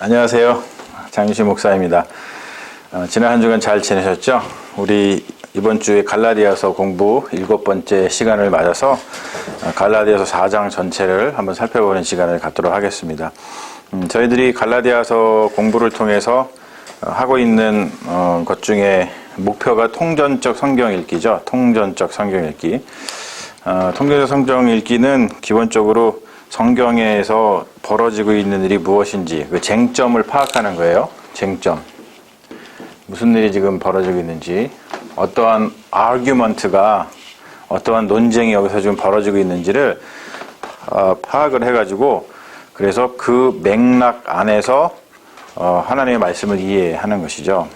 안녕하세요. 장유신 목사입니다. 지난 한 주간 잘 지내셨죠? 우리 이번 주에 갈라디아서 공부 7번째 시간을 맞아서 갈라디아서 4장 전체를 한번 살펴보는 시간을 갖도록 하겠습니다. 저희들이 갈라디아서 공부를 통해서 하고 있는 것 중에 목표가 통전적 성경 읽기죠. 통전적 성경 읽기. 통전적 성경 읽기는 기본적으로 성경에서 벌어지고 있는 일이 무엇인지 그 쟁점을 파악하는 거예요. 쟁점. 무슨 일이 지금 벌어지고 있는지, 어떠한 아규먼트가, 어떠한 논쟁이 여기서 지금 벌어지고 있는지를 파악을 해가지고, 그래서 그 맥락 안에서 하나님의 말씀을 이해하는 것이죠.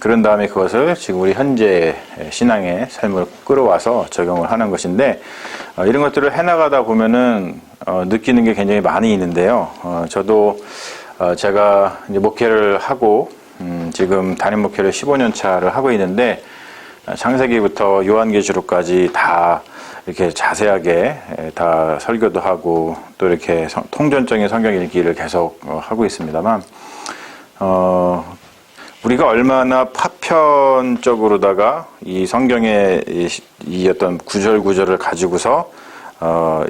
그런 다음에 그것을 지금 우리 현재 신앙의 삶을 끌어와서 적용을 하는 것인데, 이런 것들을 해나가다 보면은 느끼는 게 굉장히 많이 있는데요. 저도 제가 이제 목회를 하고 지금 담임 목회를 15년 차를 하고 있는데, 창세기부터 요한계시록까지 다 이렇게 자세하게 다 설교도 하고 또 이렇게 통전적인 성경 읽기를 계속 하고 있습니다만, 우리가 얼마나 파편적으로다가 이 성경의 이 어떤 구절구절을 가지고서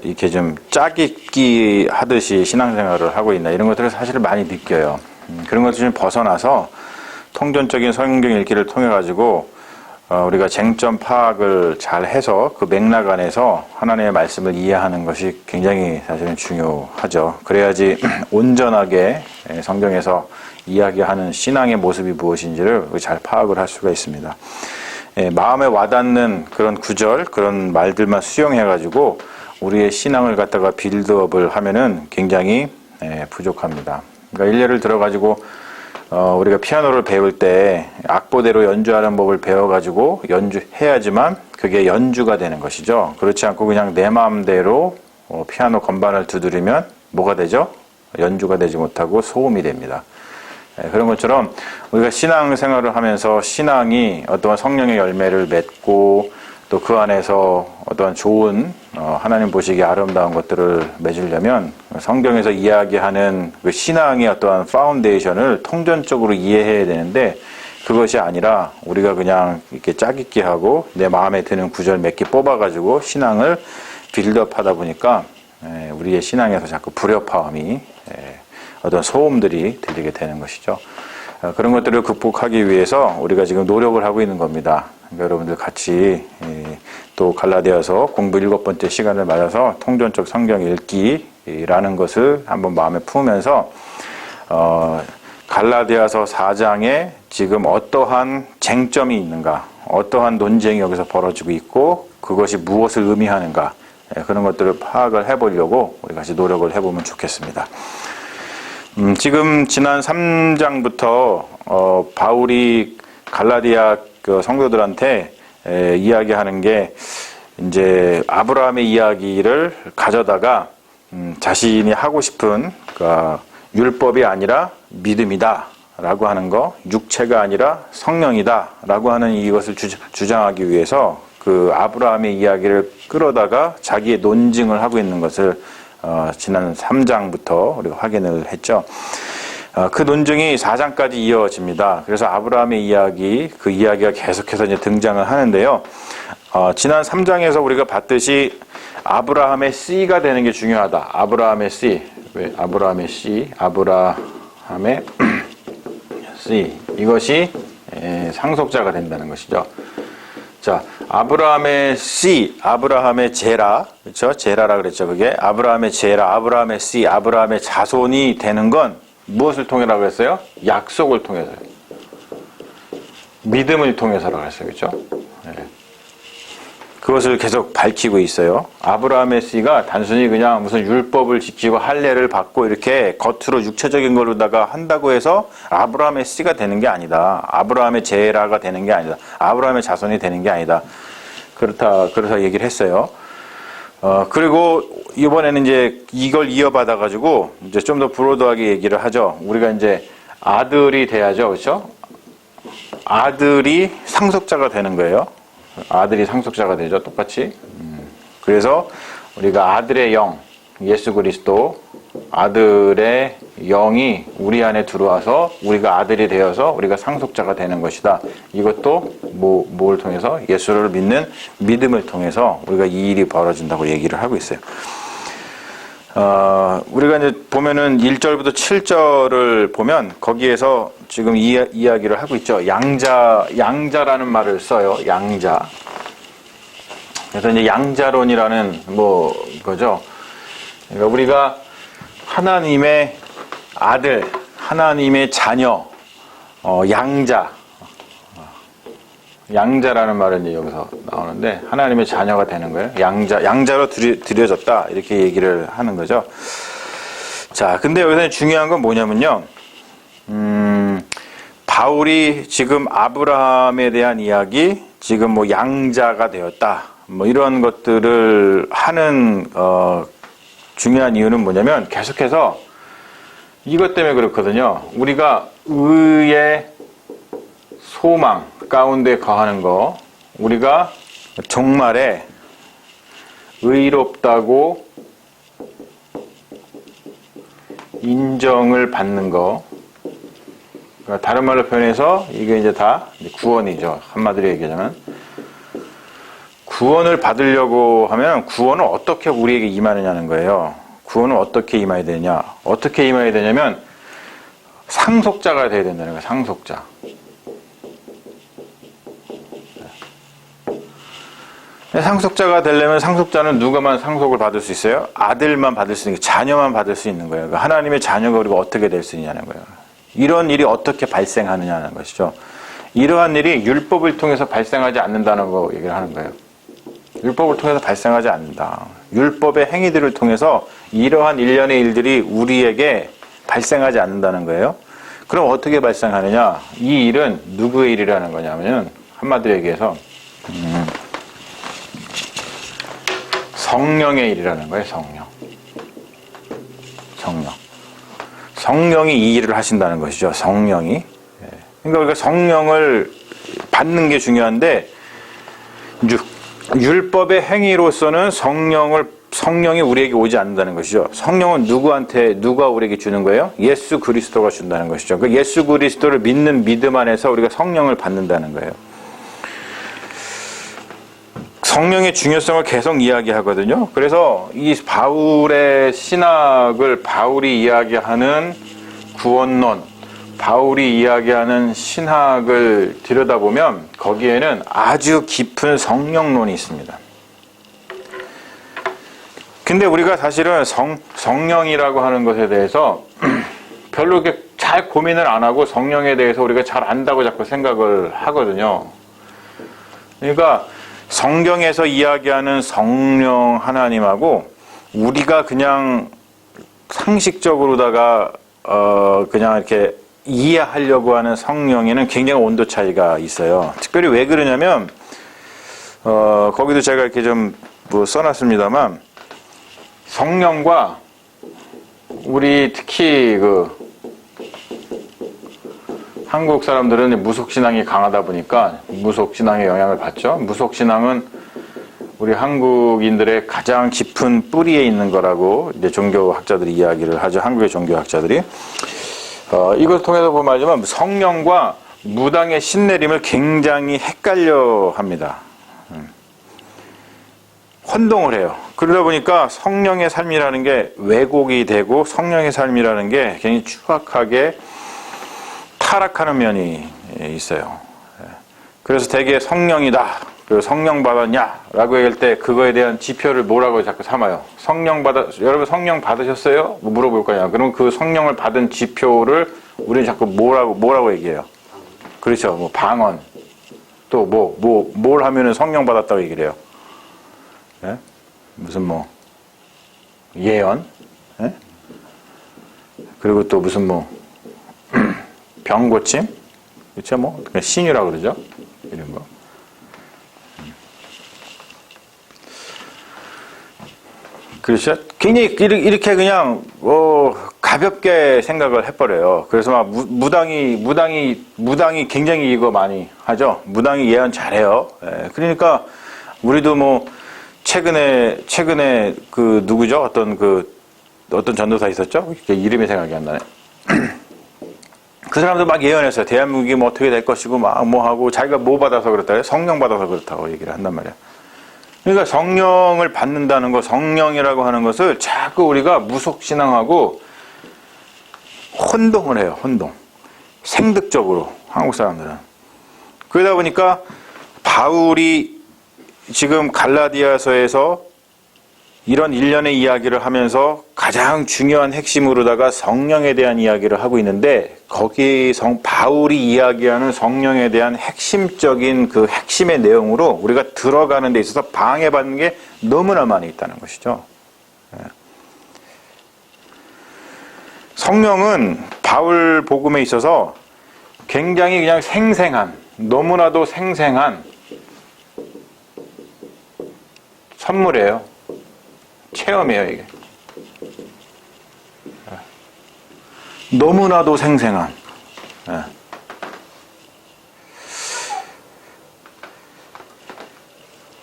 이렇게 좀 짜깁기 하듯이 신앙생활을 하고 있나, 이런 것들을 사실 많이 느껴요. 그런 것들 좀 벗어나서 통전적인 성경 읽기를 통해 가지고 우리가 쟁점 파악을 잘 해서 그 맥락 안에서 하나님의 말씀을 이해하는 것이 굉장히 사실은 중요하죠. 그래야지 온전하게 성경에서 이야기하는 신앙의 모습이 무엇인지를 잘 파악을 할 수가 있습니다. 마음에 와닿는 그런 구절, 그런 말들만 수용해가지고 우리의 신앙을 갖다가 빌드업을 하면은 굉장히 부족합니다. 그러니까 일례를 들어가지고 우리가 피아노를 배울 때 악보대로 연주하는 법을 배워가지고 연주해야지만 그게 연주가 되는 것이죠. 그렇지 않고 그냥 내 마음대로 피아노 건반을 두드리면 뭐가 되죠? 연주가 되지 못하고 소음이 됩니다. 그런 것처럼 우리가 신앙생활을 하면서 신앙이 어떠한 성령의 열매를 맺고 또 그 안에서 어떠한 좋은 하나님 보시기에 아름다운 것들을 맺으려면 성경에서 이야기하는 그 신앙의 어떠한 파운데이션을 통전적으로 이해해야 되는데, 그것이 아니라 우리가 그냥 이렇게 짜깁기 하고 내 마음에 드는 구절 몇 개 뽑아가지고 신앙을 빌드업 하다 보니까 우리의 신앙에서 자꾸 불협화음이, 어떤 소음들이 들리게 되는 것이죠. 그런 것들을 극복하기 위해서 우리가 지금 노력을 하고 있는 겁니다. 그러니까 여러분들 같이 또 갈라디아서 공부 7번째 시간을 맞아서 통전적 성경 읽기라는 것을 한번 마음에 품으면서 갈라디아서 4장에 지금 어떠한 쟁점이 있는가, 어떠한 논쟁이 여기서 벌어지고 있고 그것이 무엇을 의미하는가, 그런 것들을 파악을 해보려고 우리 같이 노력을 해보면 좋겠습니다. 지금 지난 3장부터 바울이 갈라디아 그 성도들한테 이야기하는 게, 이제 아브라함의 이야기를 가져다가 자신이 하고 싶은 그러니까 율법이 아니라 믿음이다 라고 하는 거, 육체가 아니라 성령이다 라고 하는 이것을 주장하기 위해서 그 아브라함의 이야기를 끌어다가 자기의 논증을 하고 있는 것을 지난 3장부터 우리가 확인을 했죠. 그 논증이 4장까지 이어집니다. 그래서 아브라함의 이야기, 그 이야기가 계속해서 이제 등장을 하는데요. 지난 3장에서 우리가 봤듯이 아브라함의 씨가 되는 게 중요하다. 아브라함의 씨. 왜? 아브라함의 씨. 아브라함의 씨. 이것이 상속자가 된다는 것이죠. 자, 아브라함의 씨, 아브라함의 제라, 그렇죠? 제라라 그랬죠, 그게. 아브라함의 제라, 아브라함의 씨, 아브라함의 자손이 되는 건 무엇을 통해라고 했어요? 약속을 통해서요. 믿음을 통해서라고 했어요, 그렇죠? 네. 그것을 계속 밝히고 있어요. 아브라함의 씨가 단순히 그냥 무슨 율법을 지키고 할례를 받고 이렇게 겉으로 육체적인 걸로다가 한다고 해서 아브라함의 씨가 되는 게 아니다. 아브라함의 제라가 되는 게 아니다. 아브라함의 자손이 되는 게 아니다. 그래서 얘기를 했어요. 그리고 이번에는 이제 이걸 이어받아가지고 이제 좀 더 브로드하게 얘기를 하죠. 우리가 이제 아들이 돼야죠, 그렇죠? 아들이 상속자가 되는 거예요. 아들이 상속자가 되죠, 똑같이. 그래서 우리가 아들의 영, 예수 그리스도, 아들의 영이 우리 안에 들어와서 우리가 아들이 되어서 우리가 상속자가 되는 것이다. 이것도 뭘 통해서? 예수를 믿는 믿음을 통해서 우리가 이 일이 벌어진다고 얘기를 하고 있어요. 우리가 이제 보면은 1절부터 7절을 보면 거기에서 지금 이야기를 하고 있죠. 양자라는 말을 써요. 양자. 그래서 이제 양자론이라는 거죠. 그러니까 우리가 하나님의 아들, 하나님의 자녀, 양자라는 말은 이제 여기서 나오는데 하나님의 자녀가 되는 거예요. 양자로 들여졌다 이렇게 얘기를 하는 거죠. 자, 근데 여기서 중요한 건 뭐냐면요. 바울이 지금 아브라함에 대한 이야기, 지금 양자가 되었다, 이런 것들을 하는 중요한 이유는 뭐냐면 계속해서 이것 때문에 그렇거든요. 우리가 의의 소망 가운데 거하는 거, 우리가 정말에 의롭다고 인정을 받는 거, 그러니까 다른 말로 표현해서 이게 이제 다 구원이죠. 한마디로 얘기하자면 구원을 받으려고 하면 구원은 어떻게 우리에게 임하느냐는 거예요. 구원은 어떻게 임해야 되냐? 어떻게 임해야 되냐면 상속자가 돼야 된다는 거예요. 상속자. 상속자가 되려면 상속자는 누가만 상속을 받을 수 있어요? 아들만 받을 수 있는 거예요. 자녀만 받을 수 있는 거예요. 그러니까 하나님의 자녀가 우리가 어떻게 될 수 있냐는 거예요. 이런 일이 어떻게 발생하느냐는 것이죠. 이러한 일이 율법을 통해서 발생하지 않는다는 거 얘기를 하는 거예요. 율법을 통해서 발생하지 않는다. 율법의 행위들을 통해서 이러한 일련의 일들이 우리에게 발생하지 않는다는 거예요. 그럼 어떻게 발생하느냐? 이 일은 누구의 일이라는 거냐면 한마디로 얘기해서 성령의 일이라는 거예요. 성령이 이 일을 하신다는 것이죠. 성령이. 그러니까 우리가 성령을 받는 게 중요한데 율법의 행위로서는 성령이 우리에게 오지 않는다는 것이죠. 성령은 누가 우리에게 주는 거예요? 예수 그리스도가 준다는 것이죠. 그 예수 그리스도를 믿는 믿음 안에서 우리가 성령을 받는다는 거예요. 성령의 중요성을 계속 이야기하거든요. 그래서 이 바울의 신학을 바울이 이야기하는 구원론, 바울이 이야기하는 신학을 들여다보면 거기에는 아주 깊은 성령론이 있습니다. 근데 우리가 사실은 성령이라고 하는 것에 대해서 별로 이렇게 잘 고민을 안 하고 성령에 대해서 우리가 잘 안다고 자꾸 생각을 하거든요. 그러니까 성경에서 이야기하는 성령 하나님하고 우리가 그냥 상식적으로다가 그냥 이렇게 이해하려고 하는 성령에는 굉장히 온도 차이가 있어요. 특별히 왜 그러냐면 거기도 제가 이렇게 좀 써놨습니다만 성령과 우리 특히 한국 사람들은 무속신앙이 강하다 보니까 무속신앙의 영향을 받죠. 무속신앙은 우리 한국인들의 가장 깊은 뿌리에 있는 거라고 이제 종교학자들이 이야기를 하죠. 한국의 종교학자들이. 이것을 통해서 보면 알지만 성령과 무당의 신내림을 굉장히 헷갈려 합니다. 혼동을 해요. 그러다 보니까 성령의 삶이라는 게 왜곡이 되고 성령의 삶이라는 게 굉장히 추악하게 타락하는 면이 있어요. 그래서 되게 성령이다, 그리고 성령 받았냐 라고 얘기할 때 그거에 대한 지표를 뭐라고 자꾸 삼아요. 여러분 성령 받으셨어요? 물어볼 거냐. 그럼 그 성령을 받은 지표를 우리는 자꾸 뭐라고 얘기해요. 그렇죠. 방언, 또 뭘 하면은 성령 받았다고 얘기를 해요. 예? 무슨 예언, 예? 그리고 또 무슨 병고침, 그렇죠? 신유라고 그러죠. 이런 거. 그렇죠? 굉장히 이렇게 그냥 가볍게 생각을 해버려요. 그래서 막 무당이 굉장히 이거 많이 하죠. 무당이 예언 잘해요. 예, 그러니까 우리도 최근에 누구죠? 어떤 어떤 전도사 있었죠? 이름이 생각이 안 나네. 그 사람도 막 예언했어요. 대한민국이 뭐 어떻게 될 것이고 막 뭐 하고 자기가 뭐 받아서 그렇다. 성령 받아서 그렇다고 얘기를 한단 말이야. 그러니까 성령을 받는다는 거, 성령이라고 하는 것을 자꾸 우리가 무속신앙하고 혼동을 해요. 혼동. 생득적으로 한국 사람들은. 그러다 보니까 바울이 지금 갈라디아서에서 이런 일련의 이야기를 하면서 가장 중요한 핵심으로다가 성령에 대한 이야기를 하고 있는데 거기 바울이 이야기하는 성령에 대한 핵심적인 그 핵심의 내용으로 우리가 들어가는 데 있어서 방해받는 게 너무나 많이 있다는 것이죠. 성령은 바울 복음에 있어서 굉장히 그냥 생생한, 너무나도 생생한 선물이에요. 체험이에요, 이게. 너무나도 생생한.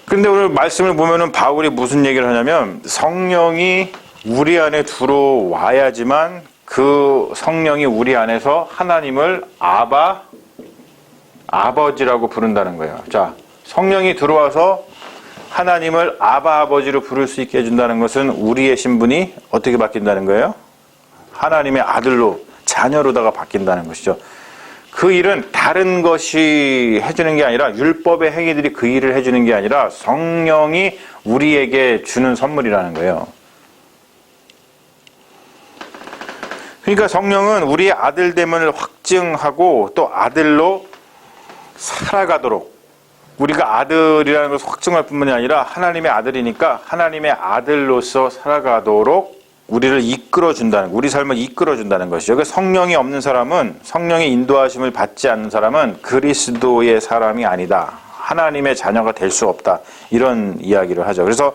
근데 오늘 말씀을 보면은 바울이 무슨 얘기를 하냐면 성령이 우리 안에 들어와야지만 그 성령이 우리 안에서 하나님을 아버지라고 부른다는 거예요. 자, 성령이 들어와서 하나님을 아버지로 부를 수 있게 해준다는 것은 우리의 신분이 어떻게 바뀐다는 거예요? 하나님의 아들로, 자녀로다가 바뀐다는 것이죠. 그 일은 다른 것이 해주는 게 아니라 율법의 행위들이 그 일을 해주는 게 아니라 성령이 우리에게 주는 선물이라는 거예요. 그러니까 성령은 우리의 아들됨을 확증하고 또 아들로 살아가도록, 우리가 아들이라는 것을 확증할 뿐만이 아니라 하나님의 아들이니까 하나님의 아들로서 살아가도록 우리를 이끌어준다는, 우리 삶을 이끌어준다는 것이죠. 그러니까 성령이 없는 사람은, 성령의 인도하심을 받지 않는 사람은 그리스도의 사람이 아니다. 하나님의 자녀가 될 수 없다. 이런 이야기를 하죠. 그래서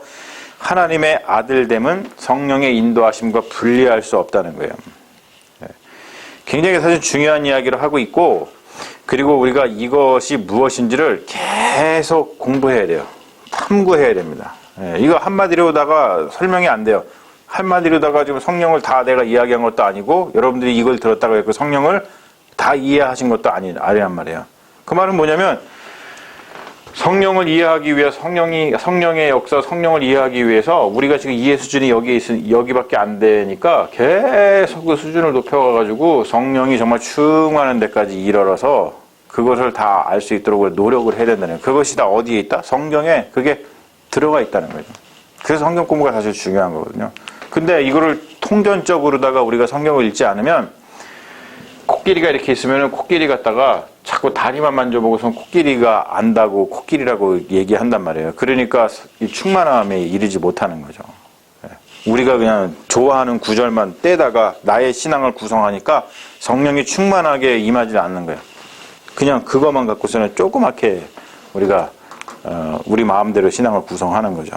하나님의 아들됨은 성령의 인도하심과 분리할 수 없다는 거예요. 굉장히 사실 중요한 이야기를 하고 있고, 그리고 우리가 이것이 무엇인지를 계속 공부해야 돼요. 탐구해야 됩니다. 이거 한마디로다가 설명이 안 돼요. 한마디로다가 지금 성령을 다 내가 이야기한 것도 아니고 여러분들이 이걸 들었다고 해서 성령을 다 이해하신 것도 아니란 말이에요. 그 말은 뭐냐면 성령을 이해하기 위해 성령의 역사, 성령을 이해하기 위해서 우리가 지금 이해 수준이 여기밖에 안 되니까 계속 그 수준을 높여가지고 성령이 정말 충만한 데까지 이르러서 그것을 다 알 수 있도록 노력을 해야 된다는 거예요. 그것이 다 어디에 있다? 성경에 그게 들어가 있다는 거죠. 그래서 성경 공부가 사실 중요한 거거든요. 근데 이거를 통전적으로다가 우리가 성경을 읽지 않으면 코끼리가 이렇게 있으면 코끼리 갖다가 자꾸 다리만 만져보고선 코끼리가 안다고 코끼리라고 얘기한단 말이에요. 그러니까 이 충만함에 이르지 못하는 거죠. 우리가 그냥 좋아하는 구절만 떼다가 나의 신앙을 구성하니까 성령이 충만하게 임하지 않는 거예요. 그냥 그것만 갖고서는 조그맣게 우리가 우리 마음대로 신앙을 구성하는 거죠.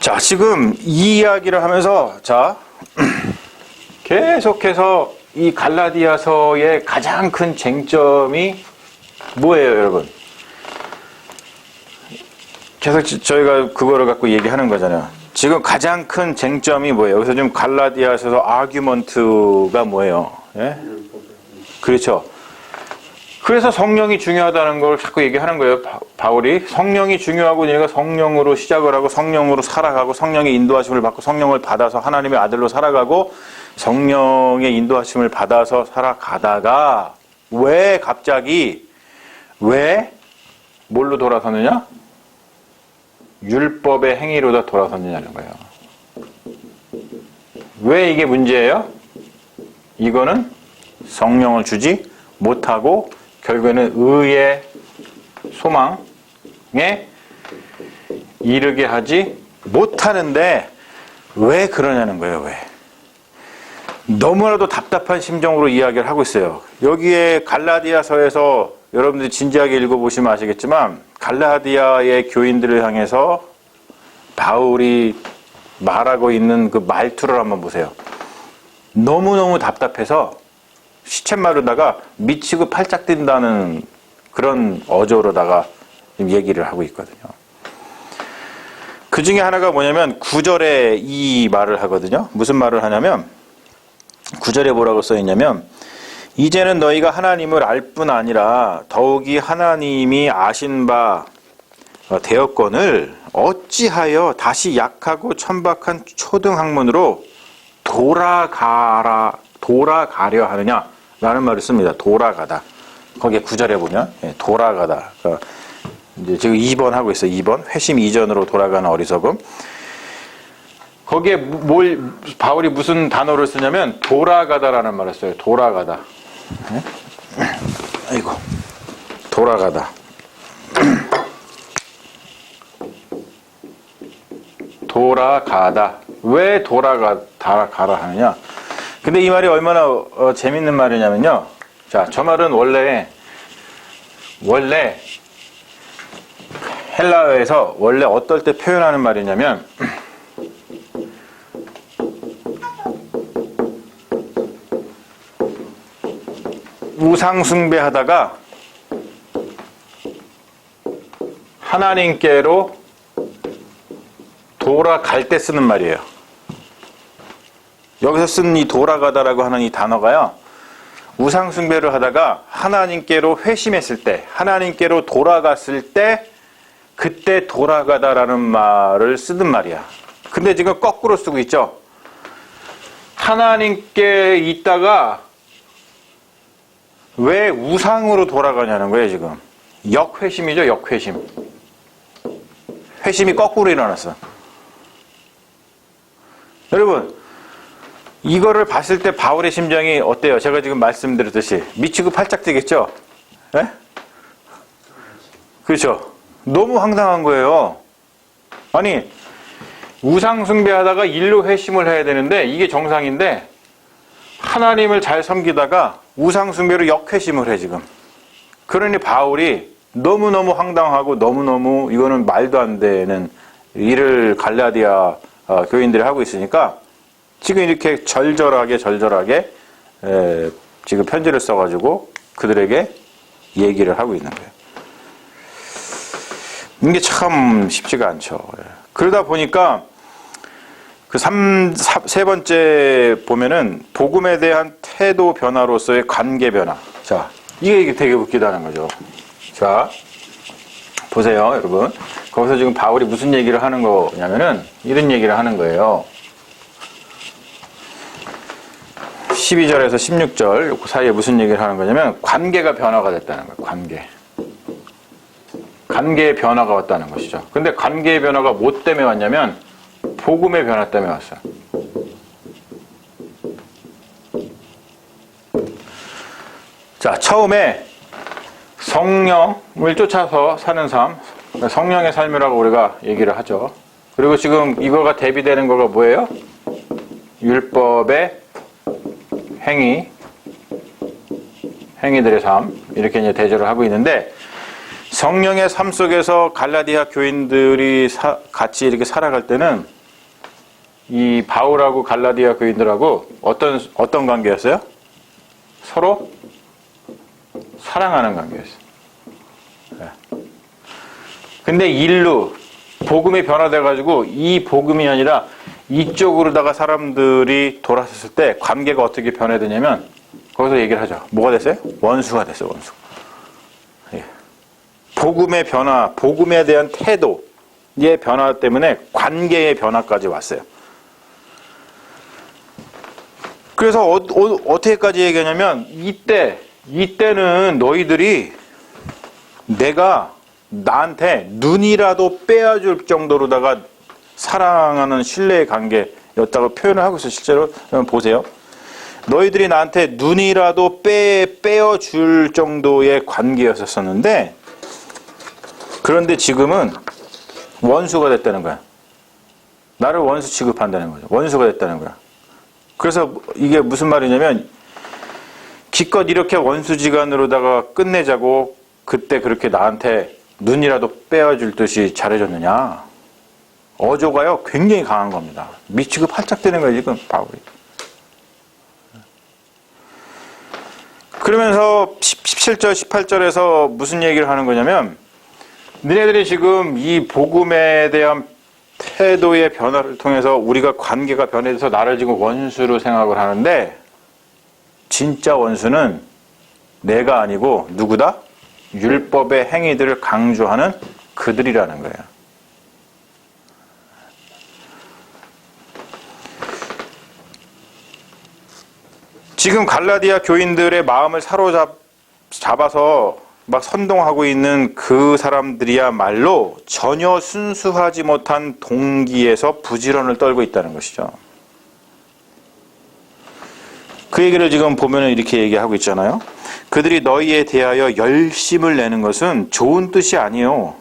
자, 지금 이 이야기를 하면서 자 계속해서 이 갈라디아서의 가장 큰 쟁점이 뭐예요, 여러분? 계속 저희가 그거를 갖고 얘기하는 거잖아요. 지금 가장 큰 쟁점이 뭐예요? 여기서 지금 갈라디아서에서 아규먼트가 뭐예요? 예? 그렇죠. 그래서 성령이 중요하다는 걸 자꾸 얘기하는 거예요. 바울이 성령이 중요하고 얘가 성령으로 시작을 하고 성령으로 살아가고 성령의 인도하심을 받고 성령을 받아서 하나님의 아들로 살아가고 성령의 인도하심을 받아서 살아가다가 왜 갑자기 뭘로 돌아섰느냐? 율법의 행위로다 돌아섰느냐는 거예요. 왜 이게 문제예요? 이거는 성령을 주지 못하고 결국에는 의의 소망에 이르게 하지 못하는데 왜 그러냐는 거예요. 왜? 너무나도 답답한 심정으로 이야기를 하고 있어요. 여기에 갈라디아서에서 여러분들이 진지하게 읽어보시면 아시겠지만 갈라디아의 교인들을 향해서 바울이 말하고 있는 그 말투를 한번 보세요. 너무너무 답답해서 시쳇말로다가 미치고 팔짝 뛴다는 그런 어조로다가 얘기를 하고 있거든요. 그 중에 하나가 뭐냐면 9절에 이 말을 하거든요. 무슨 말을 하냐면 9절에 뭐라고 써있냐면 이제는 너희가 하나님을 알 뿐 아니라 더욱이 하나님이 아신 바 되었거늘 어찌하여 다시 약하고 천박한 초등학문으로 돌아가려 하느냐 라는 말을 씁니다. 돌아가다. 거기에 9절에 보면 돌아가다. 그러니까 이제 지금 2번 하고 있어요. 2번 회심 이전으로 돌아가는 어리석음. 거기에 바울이 무슨 단어를 쓰냐면 돌아가다라는 말을 써요. 돌아가다. 아이고 돌아가다. 돌아가다. 왜 돌아가라 하느냐? 근데 이 말이 얼마나 재밌는 말이냐면요. 자, 저 말은 원래 헬라어에서 원래 어떨 때 표현하는 말이냐면 우상숭배하다가 하나님께로 돌아갈 때 쓰는 말이에요. 여기서 쓴 이 돌아가다라고 하는 이 단어가요. 우상숭배를 하다가 하나님께로 회심했을 때, 하나님께로 돌아갔을 때 그때 돌아가다라는 말을 쓰는 말이야. 근데 지금 거꾸로 쓰고 있죠. 하나님께 있다가 왜 우상으로 돌아가냐는 거예요, 지금. 역회심이죠, 역회심. 회심이 거꾸로 일어났어. 여러분, 이거를 봤을 때 바울의 심정이 어때요? 제가 지금 말씀드렸듯이 미치고 팔짝 뛰겠죠? 네? 그렇죠? 너무 황당한 거예요. 아니, 우상숭배하다가 일로 회심을 해야 되는데 이게 정상인데 하나님을 잘 섬기다가 우상숭배로 역회심을 해 지금. 그러니 바울이 너무너무 황당하고 너무너무 이거는 말도 안 되는 일을 갈라디아 교인들이 하고 있으니까 지금 이렇게 절절하게 지금 편지를 써가지고 그들에게 얘기를 하고 있는 거예요. 이게 참 쉽지가 않죠. 그러다 보니까 그 세 번째 보면은 복음에 대한 태도 변화로서의 관계 변화. 자, 이게 되게 웃기다는 거죠. 자, 보세요, 여러분. 거기서 지금 바울이 무슨 얘기를 하는 거냐면은 이런 얘기를 하는 거예요. 12절에서 16절 그 사이에 무슨 얘기를 하는 거냐면 관계가 변화가 됐다는 거예요. 관계의 변화가 왔다는 것이죠. 근데 관계의 변화가 뭐 때문에 왔냐면 복음의 변화 때문에 왔어요. 자, 처음에 성령을 쫓아서 사는 삶, 성령의 삶이라고 우리가 얘기를 하죠. 그리고 지금 이거가 대비되는 거가 뭐예요? 율법의 행위들의 삶, 이렇게 이제 대조를 하고 있는데, 성령의 삶 속에서 갈라디아 교인들이 같이 이렇게 살아갈 때는 이 바울하고 갈라디아 교인들하고 어떤 관계였어요? 서로 사랑하는 관계였어요. 네. 근데 일로 복음이 변화돼가지고 이 복음이 아니라 이쪽으로다가 사람들이 돌아섰을 때 관계가 어떻게 변화되냐면 거기서 얘기를 하죠. 뭐가 됐어요? 원수가 됐어요. 원수. 예. 복음의 변화, 복음에 대한 태도의 변화 때문에 관계의 변화까지 왔어요. 그래서 어떻게까지 얘기하냐면 이때는 너희들이 내가 나한테 눈이라도 빼앗을 정도로다가 사랑하는 신뢰의 관계였다고 표현을 하고 있어요. 실제로 보세요. 너희들이 나한테 눈이라도 빼어줄 정도의 관계였었는데 그런데 지금은 원수가 됐다는 거야. 나를 원수 취급한다는 거죠. 원수가 됐다는 거야. 그래서 이게 무슨 말이냐면 기껏 이렇게 원수지간으로다가 끝내자고 그때 그렇게 나한테 눈이라도 빼어줄 듯이 잘해줬느냐. 어조가요 굉장히 강한 겁니다. 미치고 팔짝 뛰는 거예요 지금 바울이. 그러면서 17절 18절에서 무슨 얘기를 하는 거냐면 너네들이 지금 이 복음에 대한 태도의 변화를 통해서 우리가 관계가 변해서 나를 지금 원수로 생각을 하는데, 진짜 원수는 내가 아니고 누구다? 율법의 행위들을 강조하는 그들이라는 거예요. 지금 갈라디아 교인들의 마음을 사로잡아서 막 선동하고 있는 그 사람들이야말로 전혀 순수하지 못한 동기에서 부지런을 떨고 있다는 것이죠. 그 얘기를 지금 보면 이렇게 얘기하고 있잖아요. 그들이 너희에 대하여 열심을 내는 것은 좋은 뜻이 아니요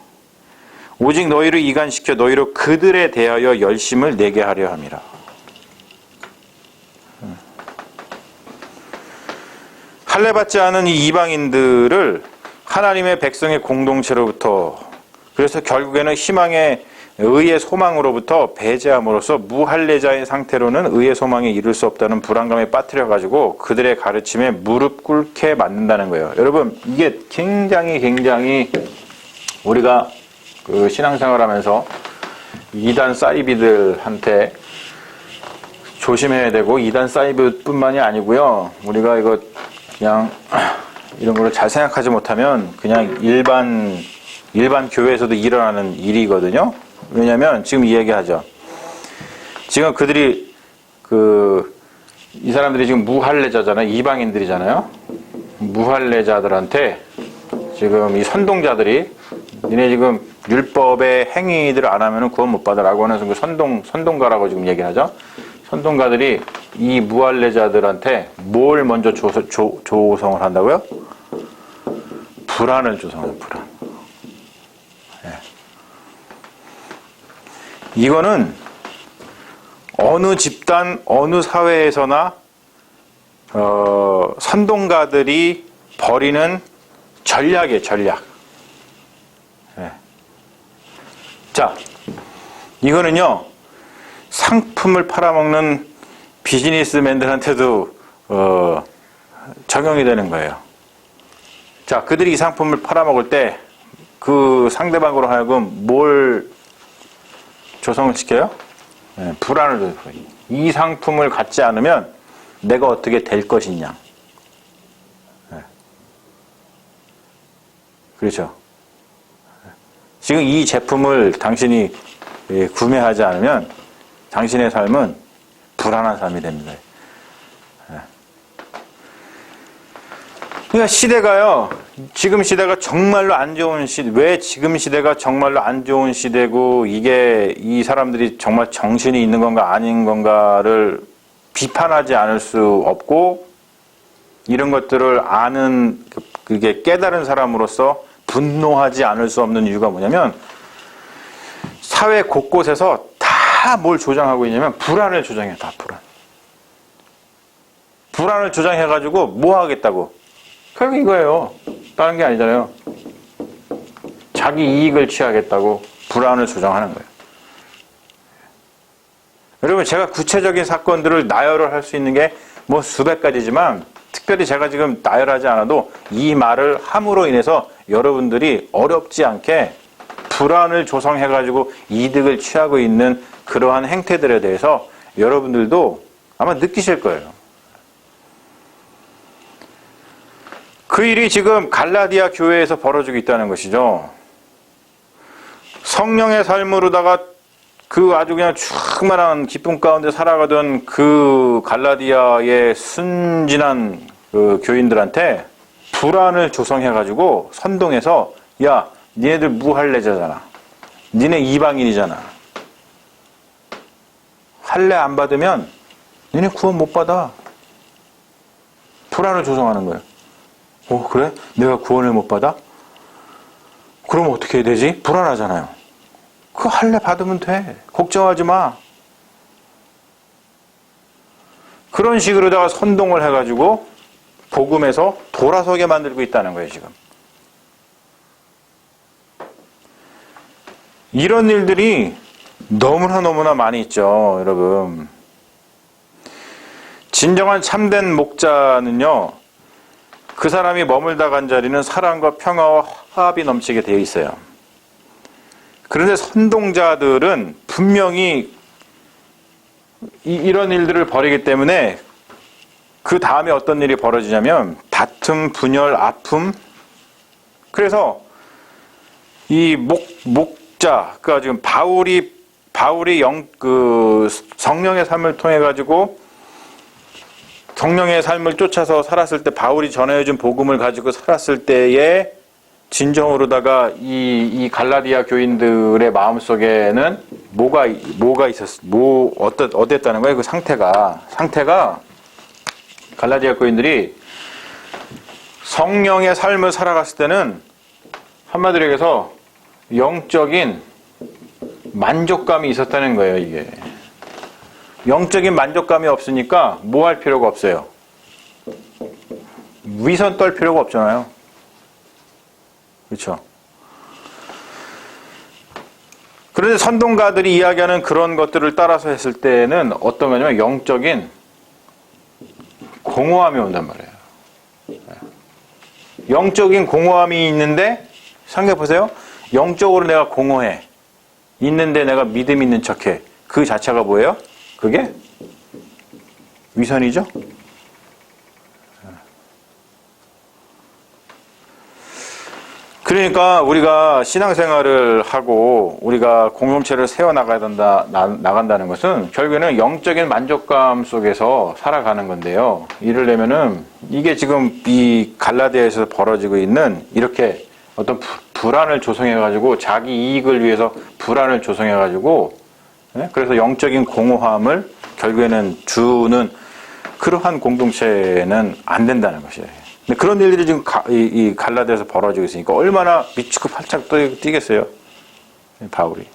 오직 너희를 이간시켜 너희로 그들에 대하여 열심을 내게 하려 함이라. 할례받지 않은 이 이방인들을 하나님의 백성의 공동체로부터, 그래서 결국에는 희망의 의의 소망으로부터 배제함으로써 무할례자인 상태로는 의의 소망에 이룰 수 없다는 불안감에 빠뜨려 가지고 그들의 가르침에 무릎 꿇게 만든다는 거예요. 여러분, 이게 굉장히 우리가 그 신앙생활하면서 이단 사이비들한테 조심해야 되고, 이단 사이비뿐만이 아니고요, 우리가 이거 그냥 이런 거를 잘 생각하지 못하면 그냥 일반 교회에서도 일어나는 일이거든요. 왜냐면 지금 이 얘기하죠. 지금 그들이 이 사람들이 지금 무할례자잖아요. 이방인들이잖아요. 무할례자들한테 지금 이 선동자들이 니네 지금 율법의 행위들을 안 하면은 구원 못 받아라고 하면서 그 선동가라고 지금 얘기하죠. 선동가들이 이 무할례자들한테 뭘 먼저 조성을 한다고요? 불안을 조성해요. 불안. 네. 이거는 어느 집단, 어느 사회에서나 선동가들이 벌이는 전략이에요. 전략. 네. 자, 이거는요, 상품을 팔아먹는 비즈니스맨들한테도 적용이 되는 거예요. 자, 그들이 이 상품을 팔아먹을 때 그 상대방으로 하여금 뭘 조성을 시켜요? 네, 불안을 조성해요. 이 상품을 갖지 않으면 내가 어떻게 될 것이냐. 네. 그렇죠. 지금 이 제품을 당신이 구매하지 않으면 당신의 삶은 불안한 삶이 됩니다. 그러니까 시대가요, 지금 시대가 정말로 안 좋은 시대, 왜 지금 시대가 정말로 안 좋은 시대고, 이게 이 사람들이 정말 정신이 있는 건가 아닌 건가를 비판하지 않을 수 없고, 이런 것들을 아는, 그게 깨달은 사람으로서 분노하지 않을 수 없는 이유가 뭐냐면, 사회 곳곳에서 다 뭘 조장하고 있냐면 불안을 조장해요. 다 불안을 조장해가지고 뭐 하겠다고. 그게 이거예요. 다른 게 아니잖아요. 자기 이익을 취하겠다고 불안을 조장하는 거예요. 여러분, 제가 구체적인 사건들을 나열을 할 수 있는 게 뭐 수백 가지지만, 특별히 제가 지금 나열하지 않아도 이 말을 함으로 인해서 여러분들이 어렵지 않게 불안을 조성해가지고 이득을 취하고 있는 그러한 행태들에 대해서 여러분들도 아마 느끼실 거예요. 그 일이 지금 갈라디아 교회에서 벌어지고 있다는 것이죠. 성령의 삶으로다가 그 아주 그냥 충만한 기쁨 가운데 살아가던 그 갈라디아의 순진한 그 교인들한테 불안을 조성해가지고 선동해서, 야, 니네들 무할례자잖아. 니네 이방인이잖아. 할례 안 받으면 니네 구원 못 받아. 불안을 조성하는 거예요. 그래? 내가 구원을 못 받아? 그럼 어떻게 해야 되지? 불안하잖아요. 그 할례 받으면 돼. 걱정하지 마. 그런 식으로다가 선동을 해가지고 복음에서 돌아서게 만들고 있다는 거예요, 지금. 이런 일들이 너무나 많이 있죠, 여러분. 진정한 참된 목자는요, 그 사람이 머물다 간 자리는 사랑과 평화와 화합이 넘치게 되어 있어요. 그런데 선동자들은 분명히 이런 일들을 벌이기 때문에 그 다음에 어떤 일이 벌어지냐면 다툼, 분열, 아픔. 그래서 이 목자, 그러니까 지금 바울이 성령의 삶을 통해 가지고 성령의 삶을 쫓아서 살았을 때 바울이 전해준 복음을 가지고 살았을 때에 진정으로다가 이 갈라디아 교인들의 마음속에는 뭐가 어땠다는 거예요? 그 상태가 갈라디아 교인들이 성령의 삶을 살아갔을 때는 한마디로 얘기해서 영적인 만족감이 있었다는 거예요, 이게. 영적인 만족감이 없으니까 뭐 할 필요가 없어요. 위선 떨 필요가 없잖아요. 그렇죠? 그런데 선동가들이 이야기하는 그런 것들을 따라서 했을 때는 어떤 거냐면 영적인 공허함이 온단 말이에요. 영적인 공허함이 있는데 생각해 보세요. 영적으로 내가 공허해. 있는데 내가 믿음 있는 척해. 그 자체가 뭐예요? 그게 위선이죠? 그러니까 우리가 신앙생활을 하고 우리가 공동체를 나간다는 것은 결국에는 영적인 만족감 속에서 살아가는 건데요. 이러려면은 이게 지금 이 갈라디아에서 벌어지고 있는 이렇게 어떤 불안을 조성해가지고 자기 이익을 위해서 불안을 조성해가지고 그래서 영적인 공허함을 결국에는 주는 그러한 공동체는 안 된다는 것이에요. 근데 그런 일들이 지금 이 갈라디아에서 벌어지고 있으니까 얼마나 미치고 팔짝 뛰겠어요, 바울이.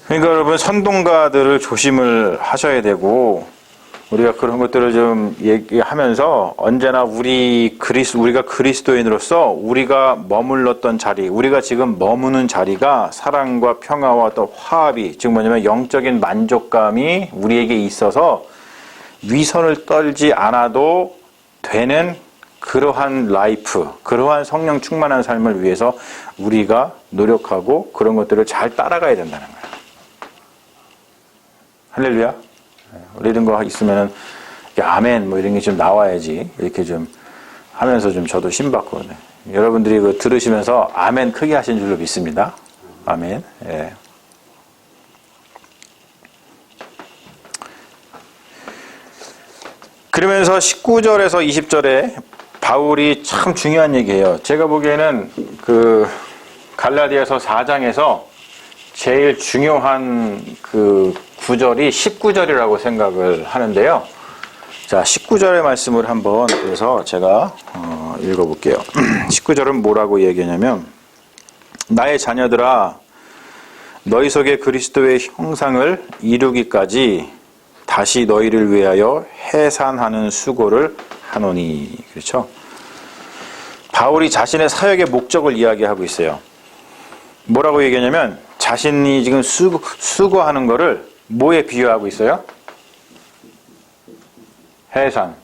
그러니까 여러분 선동가들을 조심을 하셔야 되고 우리가 그런 것들을 좀 얘기하면서 언제나 우리가 그리스도인으로서 우리가 머물렀던 자리, 우리가 지금 머무는 자리가 사랑과 평화와 또 화합이, 즉 뭐냐면 영적인 만족감이 우리에게 있어서 위선을 떨지 않아도 되는 그러한 라이프, 그러한 성령 충만한 삶을 위해서 우리가 노력하고 그런 것들을 잘 따라가야 된다는 거예요. 할렐루야. 이런 거 있으면은 아멘 뭐 이런 게 좀 나와야지 이렇게 좀 하면서 좀 저도 신받고 여러분들이 그 들으시면서 아멘 크게 하신 줄로 믿습니다. 아멘. 예. 그러면서 19절에서 20절에 바울이 참 중요한 얘기예요. 제가 보기에는 그 갈라디아서 4장에서 제일 중요한 그 구절이 19절이라고 생각을 하는데요. 자, 19절의 말씀을 한번 그래서 제가 읽어볼게요. 19절은 뭐라고 얘기하냐면 나의 자녀들아 너희 속에 그리스도의 형상을 이루기까지 다시 너희를 위하여 해산하는 수고를 하노니. 그렇죠? 바울이 자신의 사역의 목적을 이야기하고 있어요. 뭐라고 얘기하냐면 자신이 지금 수고하는 거를 뭐에 비유하고 있어요? 해산.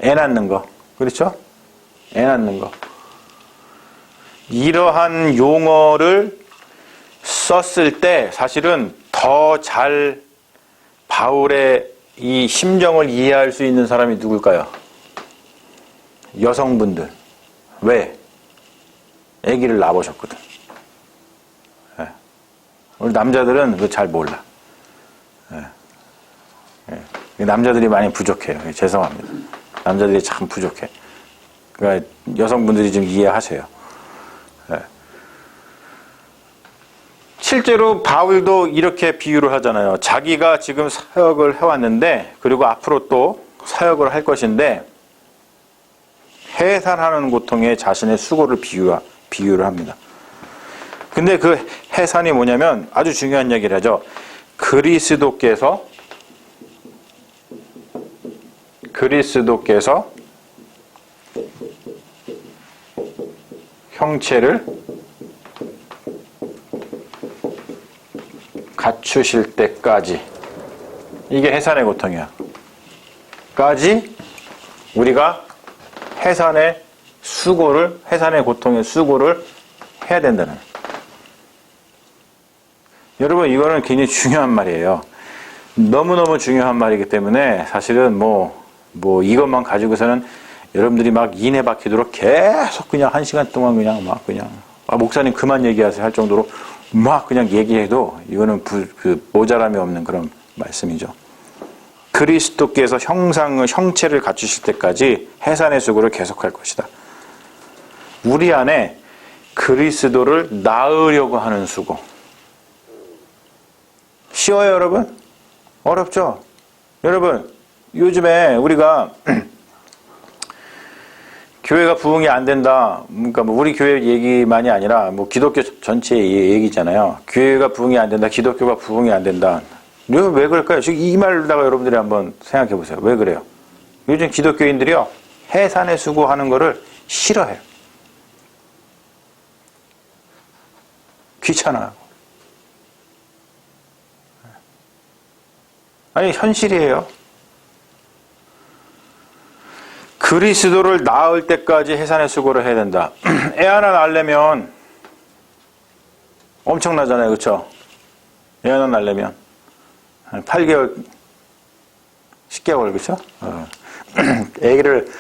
애 낳는 거. 그렇죠? 애 낳는 거. 이러한 용어를 썼을 때 사실은 더 잘 바울의 이 심정을 이해할 수 있는 사람이 누굴까요? 여성분들. 왜? 아기를 낳으셨거든. 우리 남자들은 그거 잘 몰라. 남자들이 많이 부족해요. 죄송합니다. 남자들이 참 부족해. 그러니까 여성분들이 좀 이해하세요. 실제로 바울도 이렇게 비유를 하잖아요. 자기가 지금 사역을 해왔는데 그리고 앞으로 또 사역을 할 것인데 해산하는 고통에 자신의 수고를 비유를 합니다. 근데 그 해산이 뭐냐면 아주 중요한 얘기를 하죠. 그리스도께서 형체를 갖추실 때까지 이게 해산의 고통이야. 까지 우리가 해산의 수고를, 해산의 고통의 수고를 해야 된다는. 여러분, 이거는 굉장히 중요한 말이에요. 너무너무 중요한 말이기 때문에 사실은 뭐 이것만 가지고서는 여러분들이 막 이내 박히도록 계속 그냥 1시간 동안 그냥 막 그냥 목사님 그만 얘기하세요 할 정도로 막 그냥 얘기해도 이거는 모자람이 없는 그런 말씀이죠. 그리스도께서 형체를 갖추실 때까지 해산의 수고를 계속할 것이다. 우리 안에 그리스도를 낳으려고 하는 수고. 쉬워요, 여러분? 어렵죠? 여러분, 요즘에 우리가 교회가 부흥이 안 된다. 그러니까 뭐 우리 교회 얘기만이 아니라 뭐 기독교 전체의 얘기잖아요. 교회가 부흥이 안 된다. 기독교가 부흥이 안 된다. 왜 그럴까요? 지금 이 말로다가 여러분들이 한번 생각해 보세요. 왜 그래요? 요즘 기독교인들이요. 해산의 수고하는 거를 싫어해요. 귀찮아요. 아니, 현실이에요. 그리스도를 낳을 때까지 해산의 수고를 해야 된다. 애 하나 낳으려면 엄청나잖아요. 그렇죠? 애 하나 낳으려면 8개월, 10개월, 그렇죠? 애기를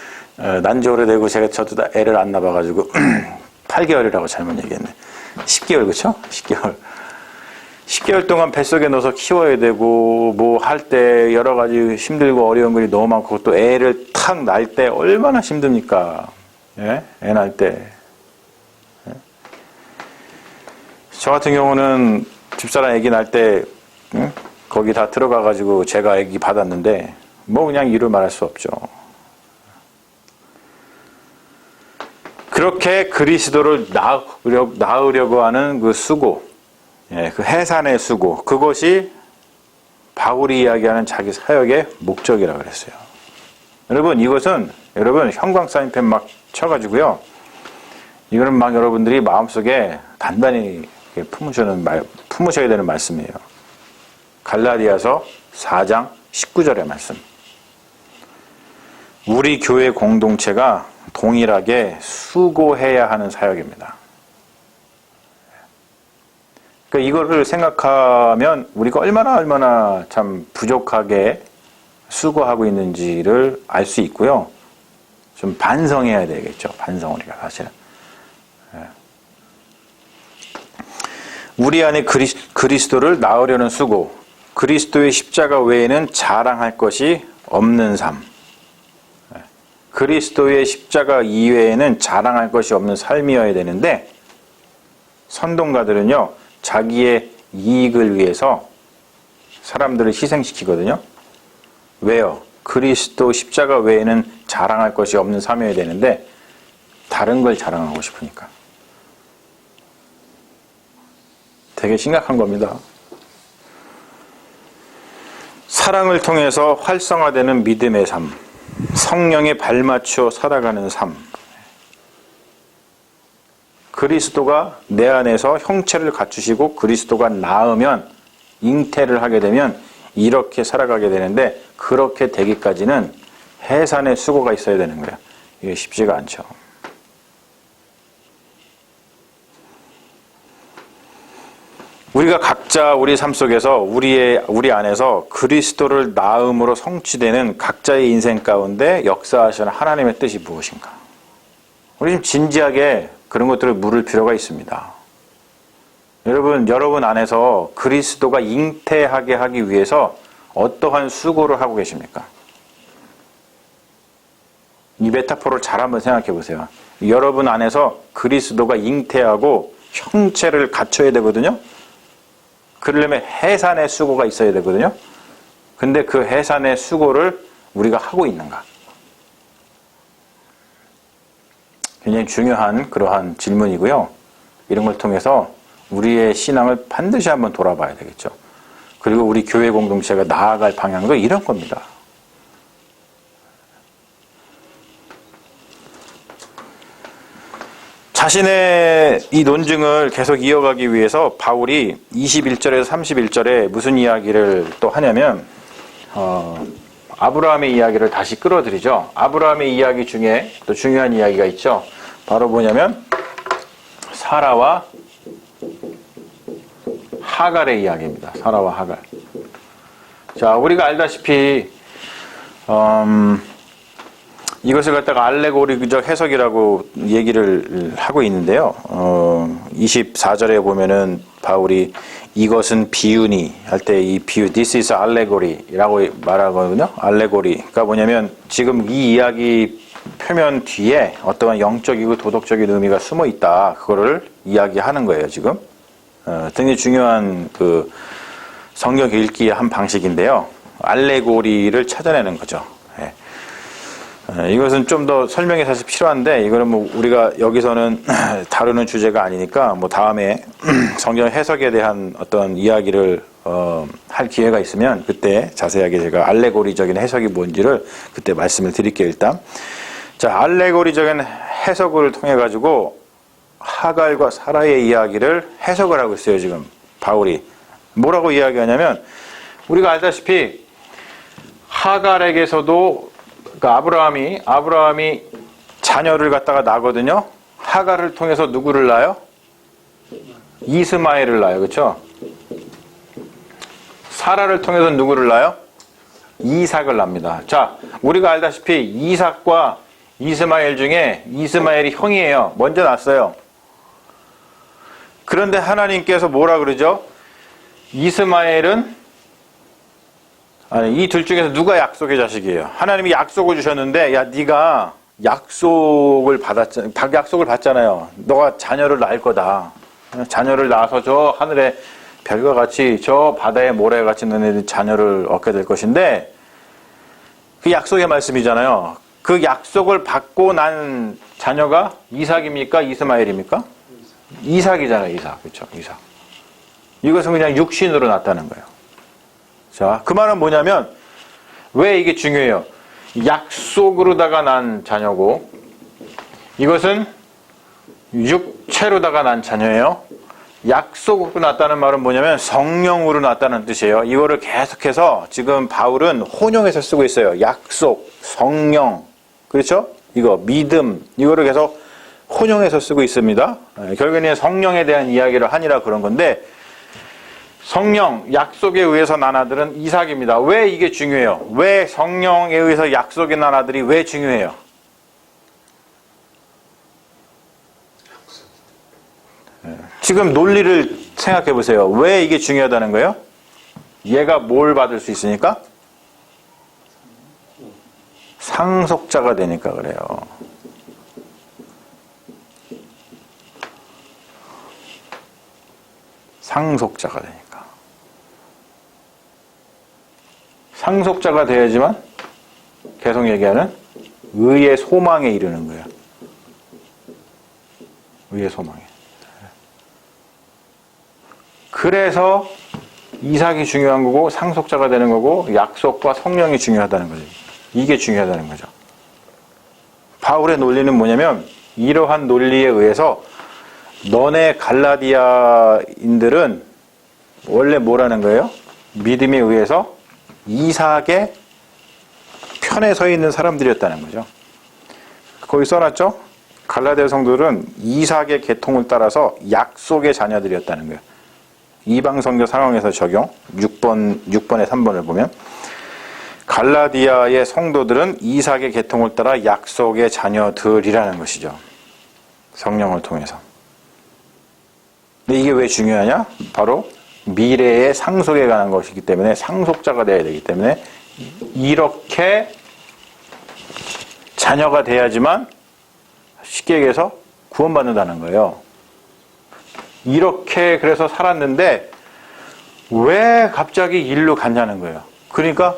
난 지 오래되고 저도 다 애를 안 낳아가지고 8개월이라고 잘못 얘기했네. 10개월, 그렇죠? 10개월. 10개월 동안 뱃속에 넣어서 키워야 되고 뭐 할 때 여러 가지 힘들고 어려운 것이 너무 많고 또 애를 탁 낳을 때 얼마나 힘듭니까? 예? 애 낳을 때. 예? 저 같은 경우는 집사람 애기 낳을 때 거기 다 들어가가지고 제가 애기 받았는데 뭐 그냥 이루 말할 수 없죠. 그렇게 그리스도를 낳으려고 하는 그 수고, 예, 그 해산의 수고, 그것이 바울이 이야기하는 자기 사역의 목적이라고 그랬어요. 여러분, 이것은 여러분 형광사인펜 막 쳐가지고요. 이거는 막 여러분들이 마음속에 단단히 품으셔야 되는 말씀이에요. 갈라디아서 4장 19절의 말씀. 우리 교회 공동체가 동일하게 수고해야 하는 사역입니다. 그러니까 이거를 생각하면 우리가 얼마나 참 부족하게 수고하고 있는지를 알 수 있고요. 좀 반성해야 되겠죠. 반성 우리가 사실은. 우리 안에 그리스도를 낳으려는 수고, 그리스도의 십자가 외에는 자랑할 것이 없는 삶. 그리스도의 십자가 이외에는 자랑할 것이 없는 삶이어야 되는데 선동가들은요. 자기의 이익을 위해서 사람들을 희생시키거든요. 왜요? 그리스도 십자가 외에는 자랑할 것이 없는 삶이어야 되는데 다른 걸 자랑하고 싶으니까. 되게 심각한 겁니다. 사랑을 통해서 활성화되는 믿음의 삶, 성령에 발맞춰 살아가는 삶, 그리스도가 내 안에서 형체를 갖추시고 그리스도가 낳으면 잉태를 하게 되면 이렇게 살아가게 되는데 그렇게 되기까지는 해산의 수고가 있어야 되는 거예요. 이게 쉽지가 않죠. 우리가 각자 우리 삶 속에서 우리 안에서 그리스도를 낳음으로 성취되는 각자의 인생 가운데 역사하시는 하나님의 뜻이 무엇인가? 우리 좀 진지하게 그런 것들을 물을 필요가 있습니다. 여러분 안에서 그리스도가 잉태하게 하기 위해서 어떠한 수고를 하고 계십니까? 이 메타포를 잘 한번 생각해 보세요. 여러분 안에서 그리스도가 잉태하고 형체를 갖춰야 되거든요. 그러려면 해산의 수고가 있어야 되거든요. 근데 그 해산의 수고를 우리가 하고 있는가? 굉장히 중요한 그러한 질문이고요. 이런 걸 통해서 우리의 신앙을 반드시 한번 돌아봐야 되겠죠. 그리고 우리 교회 공동체가 나아갈 방향도 이런 겁니다. 자신의 이 논증을 계속 이어가기 위해서 바울이 21절에서 31절에 무슨 이야기를 또 하냐면 아브라함의 이야기를 다시 끌어들이죠. 아브라함의 이야기 중에 또 중요한 이야기가 있죠. 바로 뭐냐면 사라와 하갈의 이야기입니다. 사라와 하갈. 자, 우리가 알다시피 이것을 갖다가 알레고리적 해석이라고 얘기를 하고 있는데요. 24절에 보면은 바울이 이것은 비유니 할 때 이 비유, this is allegory라고 말하거든요. 알레고리가 뭐냐면 지금 이 이야기 표면 뒤에 어떠한 영적이고 도덕적인 의미가 숨어 있다. 그거를 이야기하는 거예요, 지금. 굉장히 중요한 그 성경 읽기의 한 방식인데요. 알레고리를 찾아내는 거죠. 이것은 좀 더 설명이 사실 필요한데 이거는 뭐 우리가 여기서는 다루는 주제가 아니니까 뭐 다음에 성경 해석에 대한 어떤 이야기를 할 기회가 있으면 그때 자세하게 제가 알레고리적인 해석이 뭔지를 그때 말씀을 드릴게요. 일단 자, 알레고리적인 해석을 통해 가지고 하갈과 사라의 이야기를 해석을 하고 있어요. 지금 바울이 뭐라고 이야기하냐면 우리가 알다시피 하갈에게서도 그러니까 아브라함이 자녀를 갖다가 낳거든요. 하갈을 통해서 누구를 낳아요? 이스마엘을 낳아요. 그렇죠? 사라를 통해서 누구를 낳아요? 이삭을 낳습니다. 자, 우리가 알다시피 이삭과 이스마엘 중에 이스마엘이 형이에요. 먼저 낳았어요. 그런데 하나님께서 뭐라 그러죠? 이스마엘은 아니, 이 둘 중에서 누가 약속의 자식이에요? 하나님이 약속을 주셨는데, 야, 네가 약속을 받잖아요. 너가 자녀를 낳을 거다. 자녀를 낳아서 저 하늘의 별과 같이, 저 바다의 모래와 같이 너네들 자녀를 얻게 될 것인데, 그 약속의 말씀이잖아요. 그 약속을 받고 난 자녀가 이삭입니까? 이스마엘입니까? 이삭이잖아요, 이삭. 그렇죠? 이삭. 이것은 그냥 육신으로 낳았다는 거예요. 자, 그 말은 뭐냐면 왜 이게 중요해요? 약속으로다가 난 자녀고 이것은 육체로다가 난 자녀예요. 약속으로 낳았다는 말은 뭐냐면 성령으로 낳았다는 뜻이에요. 이거를 계속해서 지금 바울은 혼용해서 쓰고 있어요. 약속, 성령, 그렇죠? 이거 믿음, 이거를 계속 혼용해서 쓰고 있습니다. 결국에는 성령에 대한 이야기를 하니라 그런 건데 성령, 약속에 의해서 난 아들은 이삭입니다. 왜 이게 중요해요? 왜 성령에 의해서 약속에 난 아들이 왜 중요해요? 지금 논리를 생각해 보세요. 왜 이게 중요하다는 거예요? 얘가 뭘 받을 수 있으니까? 상속자가 되니까 그래요. 상속자가 되니까. 상속자가 되어야지만 계속 얘기하는 의의 소망에 이르는 거예요. 의의 소망에. 그래서 이삭이 중요한 거고 상속자가 되는 거고 약속과 성령이 중요하다는 거죠. 이게 중요하다는 거죠. 바울의 논리는 뭐냐면 이러한 논리에 의해서 너네 갈라디아인들은 원래 뭐라는 거예요? 믿음에 의해서 이삭의 편에 서 있는 사람들이었다는 거죠. 거기 써놨죠? 갈라디아 성도들은 이삭의 계통을 따라서 약속의 자녀들이었다는 거예요. 이방 성교 상황에서 적용 6번에 3번을 보면 갈라디아의 성도들은 이삭의 계통을 따라 약속의 자녀들이라는 것이죠. 성령을 통해서. 근데 이게 왜 중요하냐? 바로 미래의 상속에 관한 것이기 때문에 상속자가 돼야 되기 때문에 이렇게 자녀가 돼야지만 쉽게 얘기해서 구원받는다는 거예요. 이렇게 그래서 살았는데 왜 갑자기 일로 갔냐는 거예요. 그러니까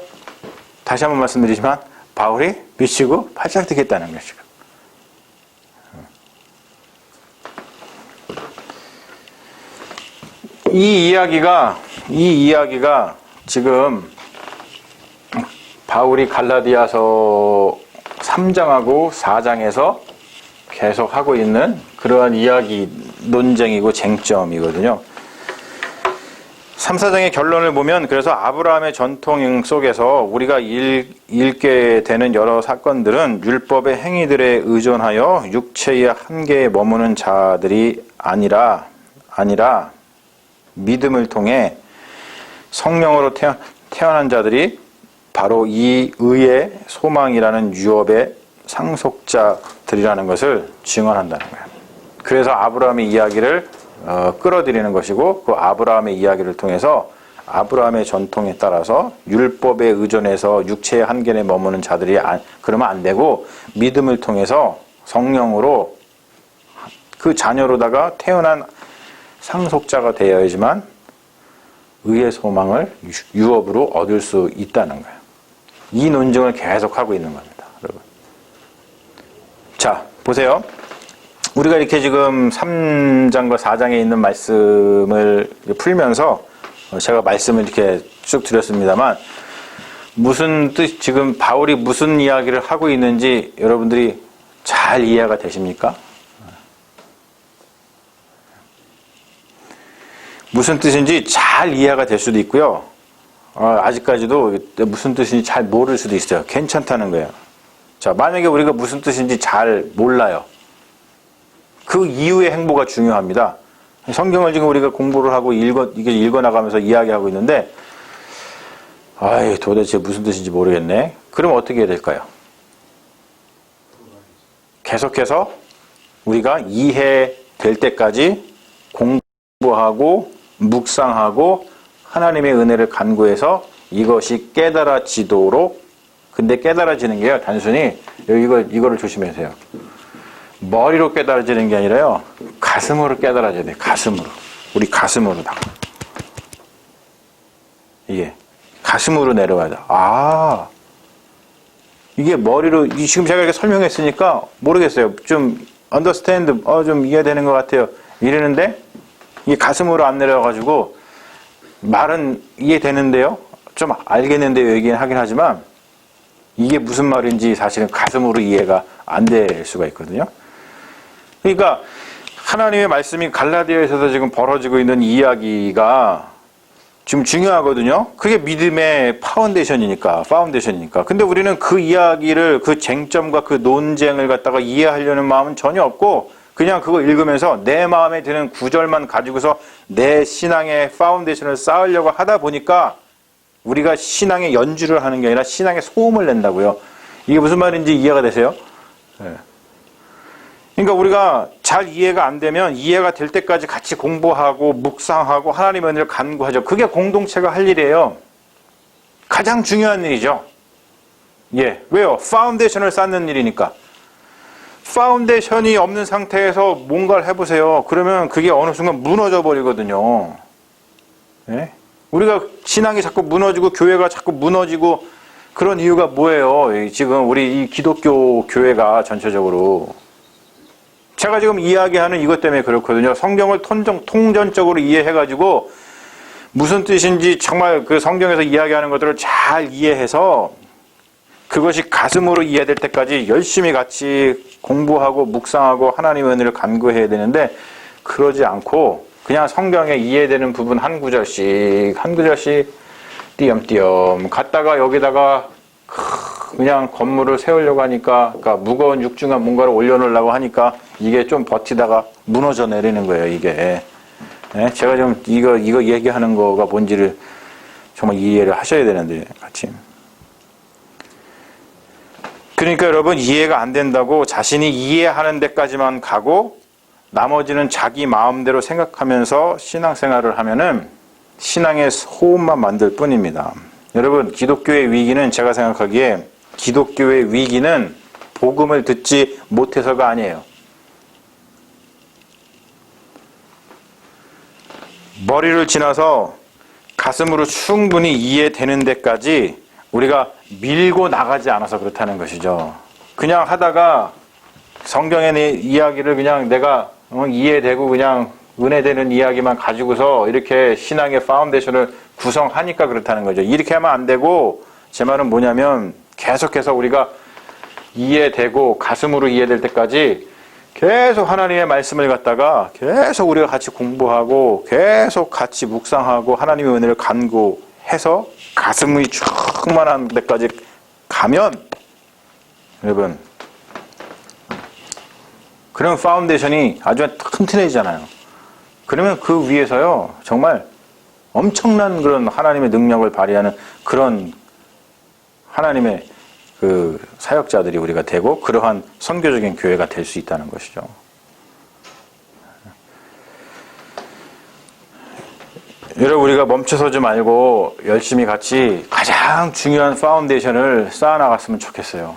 다시 한번 말씀드리지만 바울이 미치고 팔짝 뛰겠다는 것이죠. 이 이야기가 지금 바울이 갈라디아서 3장하고 4장에서 계속 하고 있는 그러한 이야기 논쟁이고 쟁점이거든요. 3, 4장의 결론을 보면 그래서 아브라함의 전통 속에서 우리가 읽게 되는 여러 사건들은 율법의 행위들에 의존하여 육체의 한계에 머무는 자들이 아니라 믿음을 통해 성령으로 태어난 자들이 바로 이 의의 소망이라는 유업의 상속자들이라는 것을 증언한다는 거예요. 그래서 아브라함의 이야기를 끌어들이는 것이고 그 아브라함의 이야기를 통해서 아브라함의 전통에 따라서 율법에 의존해서 육체의 한계에 머무는 자들이 그러면 안 되고 믿음을 통해서 성령으로 그 자녀로다가 태어난 상속자가 되어야지만 의의 소망을 유업으로 얻을 수 있다는 거예요. 이 논증을 계속하고 있는 겁니다, 여러분. 자, 보세요. 우리가 이렇게 지금 3장과 4장에 있는 말씀을 풀면서 제가 말씀을 이렇게 쭉 드렸습니다만 무슨 뜻, 지금 바울이 무슨 이야기를 하고 있는지 여러분들이 잘 이해가 되십니까? 무슨 뜻인지 잘 이해가 될 수도 있고요. 아직까지도 무슨 뜻인지 잘 모를 수도 있어요. 괜찮다는 거예요. 자, 만약에 우리가 무슨 뜻인지 잘 몰라요. 그 이후의 행보가 중요합니다. 성경을 지금 우리가 공부를 하고 읽어나가면서 이야기하고 있는데, 도대체 무슨 뜻인지 모르겠네. 그럼 어떻게 해야 될까요? 계속해서 우리가 이해될 때까지 공부하고, 묵상하고, 하나님의 은혜를 간구해서 이것이 깨달아지도록, 근데 깨달아지는 게요, 단순히, 이거를 조심하세요. 머리로 깨달아지는 게 아니라요, 가슴으로 깨달아져야 돼요. 가슴으로. 우리 가슴으로다. 이게 가슴으로 내려가야 돼. 이게 머리로, 지금 제가 이렇게 설명했으니까 모르겠어요. 좀 understand, 좀 이해되는 것 같아요. 이러는데 이게 가슴으로 안 내려가지고 말은 이해되는데요, 좀 알겠는데요, 얘기는 하긴 하지만 이게 무슨 말인지 사실은 가슴으로 이해가 안 될 수가 있거든요. 그러니까 하나님의 말씀이 갈라디아에서 지금 벌어지고 있는 이야기가 지금 중요하거든요. 그게 믿음의 파운데이션이니까. 근데 우리는 그 이야기를, 그 쟁점과 그 논쟁을 갖다가 이해하려는 마음은 전혀 없고 그냥 그거 읽으면서 내 마음에 드는 구절만 가지고서 내 신앙의 파운데이션을 쌓으려고 하다 보니까 우리가 신앙의 연주를 하는 게 아니라 신앙의 소음을 낸다고요. 이게 무슨 말인지 이해가 되세요? 네. 그러니까 우리가 잘 이해가 안 되면 이해가 될 때까지 같이 공부하고 묵상하고 하나님의 은혜를 간구하죠. 그게 공동체가 할 일이에요. 가장 중요한 일이죠. 예, 왜요? 파운데이션을 쌓는 일이니까. 파운데이션이 없는 상태에서 뭔가를 해보세요. 그러면 그게 어느 순간 무너져 버리거든요. 예? 우리가 신앙이 자꾸 무너지고 교회가 자꾸 무너지고 그런 이유가 뭐예요? 지금 우리 이 기독교 교회가 전체적으로. 제가 지금 이야기하는 이것 때문에 그렇거든요. 성경을 통전적으로 이해해가지고 무슨 뜻인지 정말 그 성경에서 이야기하는 것들을 잘 이해해서 그것이 가슴으로 이해될 때까지 열심히 같이 공부하고 묵상하고 하나님의 은혜를 간구해야 되는데 그러지 않고 그냥 성경에 이해되는 부분 한 구절씩 띄엄띄엄 갔다가 여기다가 그냥 건물을 세우려고 하니까, 그러니까 무거운 육중한 뭔가를 올려놓으려고 하니까 이게 좀 버티다가 무너져 내리는 거예요, 이게. 네? 제가 좀 이거 얘기하는 거가 뭔지를 정말 이해를 하셔야 되는데, 같이. 그러니까 여러분, 이해가 안 된다고 자신이 이해하는 데까지만 가고 나머지는 자기 마음대로 생각하면서 신앙생활을 하면은 신앙의 소음만 만들 뿐입니다. 여러분, 기독교의 위기는 제가 생각하기에 기독교의 위기는 복음을 듣지 못해서가 아니에요. 머리를 지나서 가슴으로 충분히 이해되는 데까지 우리가 밀고 나가지 않아서 그렇다는 것이죠. 그냥 하다가 성경의 이야기를 그냥 내가 이해되고 그냥 은혜되는 이야기만 가지고서 이렇게 신앙의 파운데이션을 구성하니까 그렇다는 거죠. 이렇게 하면 안 되고, 제 말은 뭐냐면 계속해서 우리가 이해되고 가슴으로 이해될 때까지 계속 하나님의 말씀을 갖다가 계속 우리가 같이 공부하고 계속 같이 묵상하고 하나님의 은혜를 간구해서 가슴이 충만한 데까지 가면 여러분 그런 파운데이션이 아주 튼튼해지잖아요. 그러면 그 위에서요 정말 엄청난 그런 하나님의 능력을 발휘하는 그런 하나님의 그 사역자들이 우리가 되고 그러한 선교적인 교회가 될 수 있다는 것이죠. 여러분 우리가 멈춰서지 말고 열심히 같이 가장 중요한 파운데이션을 쌓아나갔으면 좋겠어요.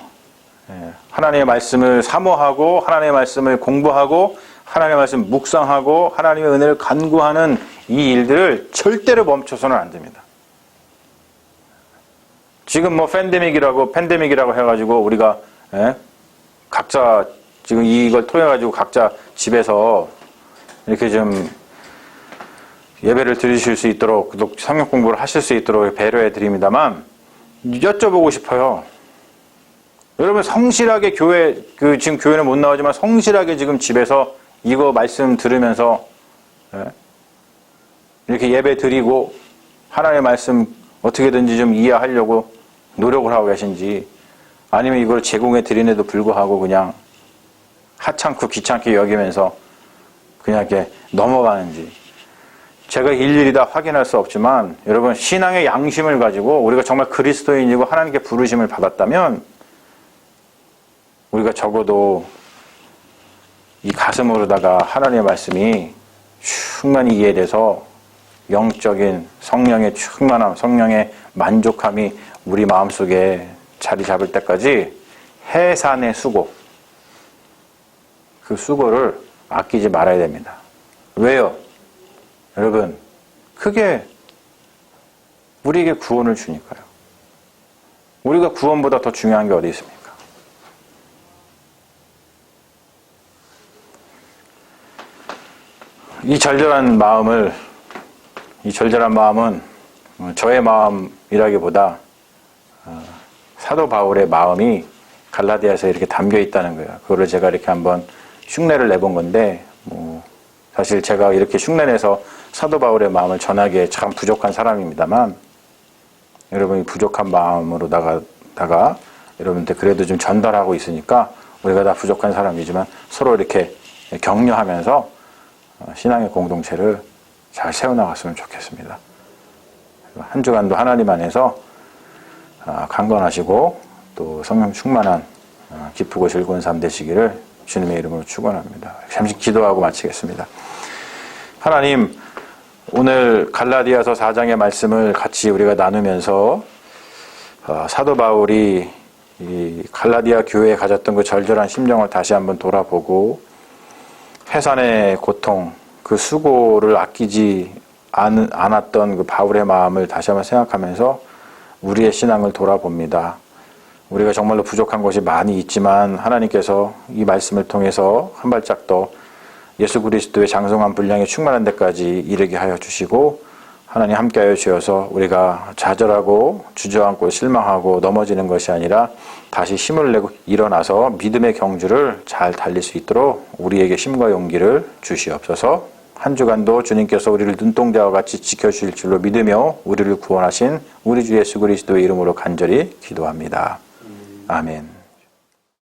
하나님의 말씀을 사모하고 하나님의 말씀을 공부하고 하나님의 말씀 묵상하고 하나님의 은혜를 간구하는 이 일들을 절대로 멈춰서는 안 됩니다. 지금 뭐 팬데믹이라고 해가지고 우리가 각자 지금 이걸 통해 가지고 각자 집에서 이렇게 좀 예배를 드리실 수 있도록 성경 공부를 하실 수 있도록 배려해 드립니다만 여쭤보고 싶어요. 여러분 성실하게 지금 교회는 못 나오지만 성실하게 지금 집에서 이거 말씀 들으면서 이렇게 예배 드리고 하나님의 말씀 어떻게든지 좀 이해하려고 노력을 하고 계신지 아니면 이걸 제공해 드리는데도 불구하고 그냥 하찮고 귀찮게 여기면서 그냥 이렇게 넘어가는지 제가 일일이 다 확인할 수 없지만 여러분 신앙의 양심을 가지고 우리가 정말 그리스도인이고 하나님께 부르심을 받았다면 우리가 적어도 이 가슴으로다가 하나님의 말씀이 충만히 이해돼서 영적인 성령의 충만함, 성령의 만족함이 우리 마음속에 자리 잡을 때까지 해산의 수고, 그 수고를 아끼지 말아야 됩니다. 왜요? 여러분, 그게 우리에게 구원을 주니까요. 우리가 구원보다 더 중요한 게 어디 있습니까? 이 절절한 마음은 저의 마음이라기보다 사도 바울의 마음이 갈라디아서 이렇게 담겨 있다는 거예요. 그거를 제가 이렇게 한번 흉내를 내본 건데, 사실 제가 이렇게 흉내내서 사도 바울의 마음을 전하기에 참 부족한 사람입니다만, 여러분이 부족한 마음으로다가 여러분들 그래도 좀 전달하고 있으니까 우리가 다 부족한 사람이지만 서로 이렇게 격려하면서 신앙의 공동체를 잘 세워나갔으면 좋겠습니다. 한 주간도 하나님 안에서 강건하시고 또 성령 충만한 기쁘고 즐거운 삶 되시기를 주님의 이름으로 축원합니다. 잠시 기도하고 마치겠습니다. 하나님, 오늘 갈라디아서 4장의 말씀을 같이 우리가 나누면서 사도 바울이 이 갈라디아 교회에 가졌던 그 절절한 심정을 다시 한번 돌아보고 해산의 고통, 그 수고를 아끼지 않았던 그 바울의 마음을 다시 한번 생각하면서 우리의 신앙을 돌아봅니다. 우리가 정말로 부족한 것이 많이 있지만 하나님께서 이 말씀을 통해서 한 발짝 더 예수 그리스도의 장성한 분량이 충만한 데까지 이르게 하여 주시고 하나님 함께하여 주셔서 우리가 좌절하고 주저앉고 실망하고 넘어지는 것이 아니라 다시 힘을 내고 일어나서 믿음의 경주를 잘 달릴 수 있도록 우리에게 힘과 용기를 주시옵소서. 한 주간도 주님께서 우리를 눈동자와 같이 지켜주실 줄로 믿으며 우리를 구원하신 우리 주 예수 그리스도의 이름으로 간절히 기도합니다. 아멘.